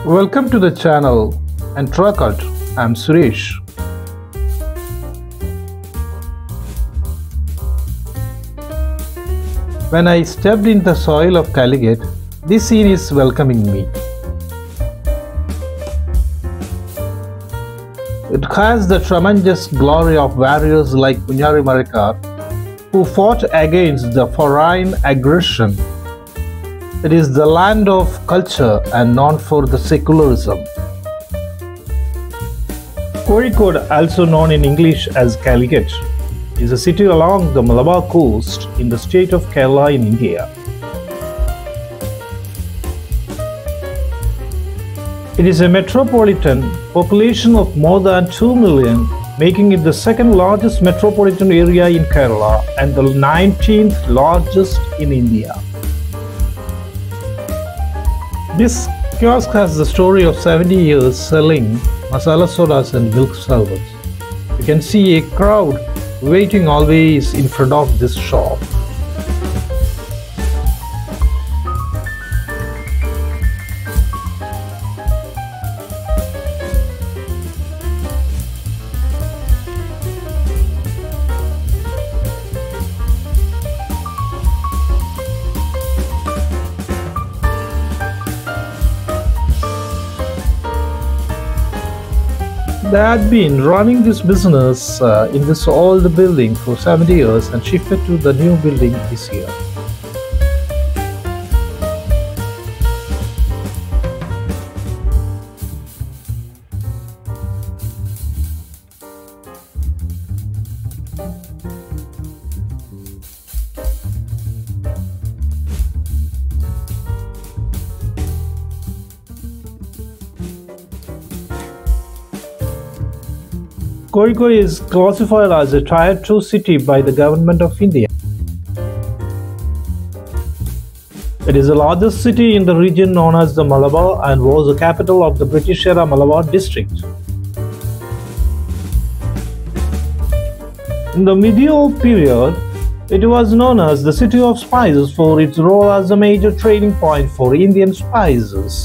Welcome to the channel and Calicut. I'm Suresh. When I stepped in the soil of Calicut, this scene is welcoming me. It has the tremendous glory of warriors like kunjalimarakar who fought against the foreign aggression. It is the land of culture and known for the secularism. Kozhikode, also known in English as Calicut, is a city along the Malabar coast in the state of Kerala in India. It is a metropolitan population of more than 2 million, making it the second largest metropolitan area in Kerala and the 19th largest in India. This kiosk has the story of 70 years selling masala sodas and milk sherbets. You can see a crowd waiting always in front of this shop. They had been running this business in this old building for 70 years and shifted to the new building this year. Kozhikode is classified as a Tier 2 city by the Government of India. It is the largest city in the region known as the Malabar and was the capital of the British era Malabar district. In the medieval period, it was known as the City of Spices for its role as a major trading point for Indian spices.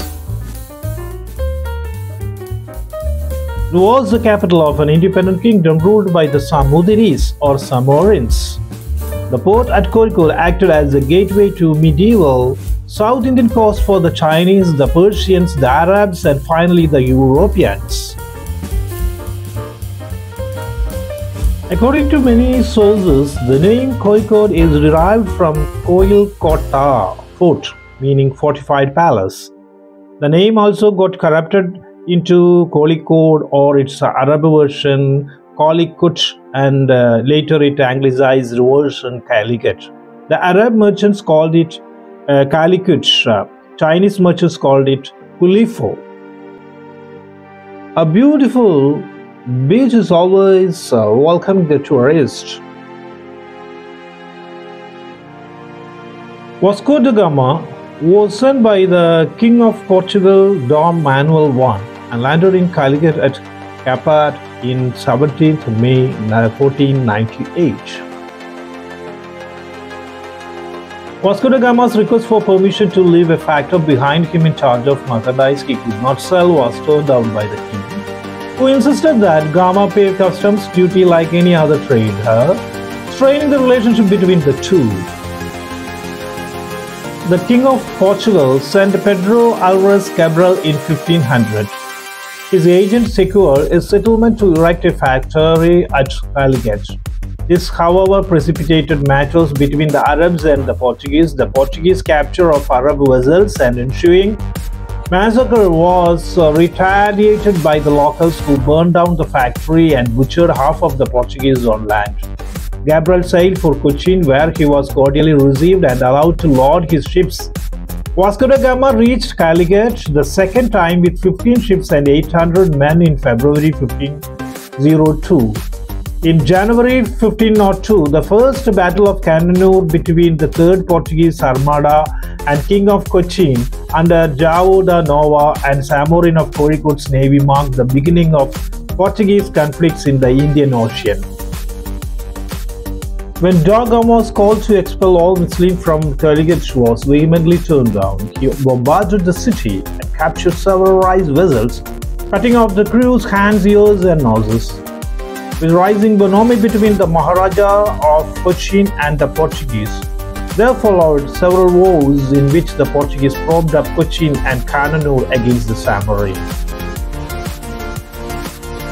It was the capital of an independent kingdom ruled by the Dairies or Zamorins. The port at Kozhikode acted as a gateway to medieval South Indian coast for the Chinese, the Persians, the Arabs, and finally the Europeans. According to many sources, the name Kozhikode is derived from Koil Kota, fort, meaning fortified palace. The name also got corrupted into Calicut or its Arab version Calicut and later it anglicized version Calicut. The Arab merchants called it Calicut, Chinese merchants called it Kulifo. A beautiful beach is always welcoming the tourist. Vasco da Gama was sent by the King of Portugal Dom Manuel I and landed in Calicut at Calicut in 17th May 1498. Vasco da Gama's request for permission to leave a factor behind him in charge of merchandise he could not sell was turned down by the king, who insisted that Gama pay customs duty like any other trader, straining the relationship between the two. The King of Portugal sent Pedro Alvarez Cabral in 1500. His agent secured a settlement to erect a factory at Calicut. This, however, precipitated matters between the Arabs and the Portuguese. The Portuguese capture of Arab vessels and ensuing massacre was retaliated by the locals who burned down the factory and butchered half of the Portuguese on land. Gabriel sailed for Cochin, where he was cordially received and allowed to load his ships. Vasco da Gama reached Calicut the second time with 15 ships and 800 men in February 1502. In January 1502, the first Battle of Cananur between the Third Portuguese Armada and King of Cochin under João da Nova and Zamorin of Kozhikode's navy marked the beginning of Portuguese conflicts in the Indian Ocean. When Dagam was called to expel all Muslims from Calicut, was vehemently turned down. He bombarded the city and captured several rice vessels, cutting off the crew's hands, ears and noses. With rising bonhomie between the Maharaja of Cochin and the Portuguese, there followed several wars in which the Portuguese probed up Cochin and Kannanur against the Zamorin.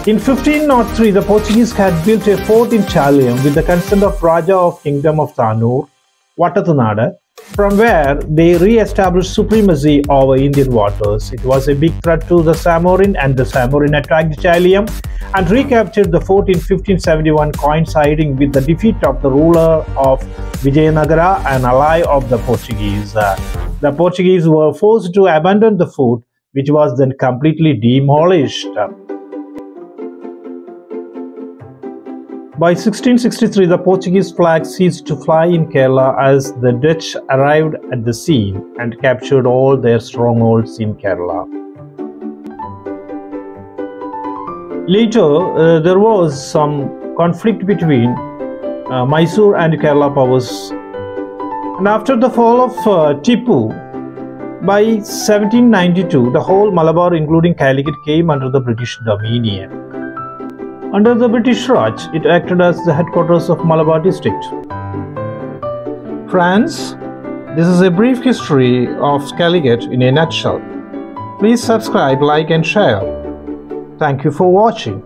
In 1503, the Portuguese had built a fort in Chalium with the consent of Raja of Kingdom of Thanur, Vattathunada, from where they re-established supremacy over Indian waters. It was a big threat to the Zamorin, and the Zamorin attacked Chalium and recaptured the fort in 1571, coinciding with the defeat of the ruler of Vijayanagara, an ally of the Portuguese. The Portuguese were forced to abandon the fort, which was then completely demolished. By 1663, the Portuguese flag ceased to fly in Kerala as the Dutch arrived at the scene and captured all their strongholds in Kerala. Later, there was some conflict between Mysore and Kerala powers. And after the fall of Tipu, by 1792, the whole Malabar, including Calicut, came under the British dominion. Under the British Raj, it acted as the headquarters of Malabar district. Friends, this is a brief history of Calicut in a nutshell. Please subscribe, like and share. Thank you for watching.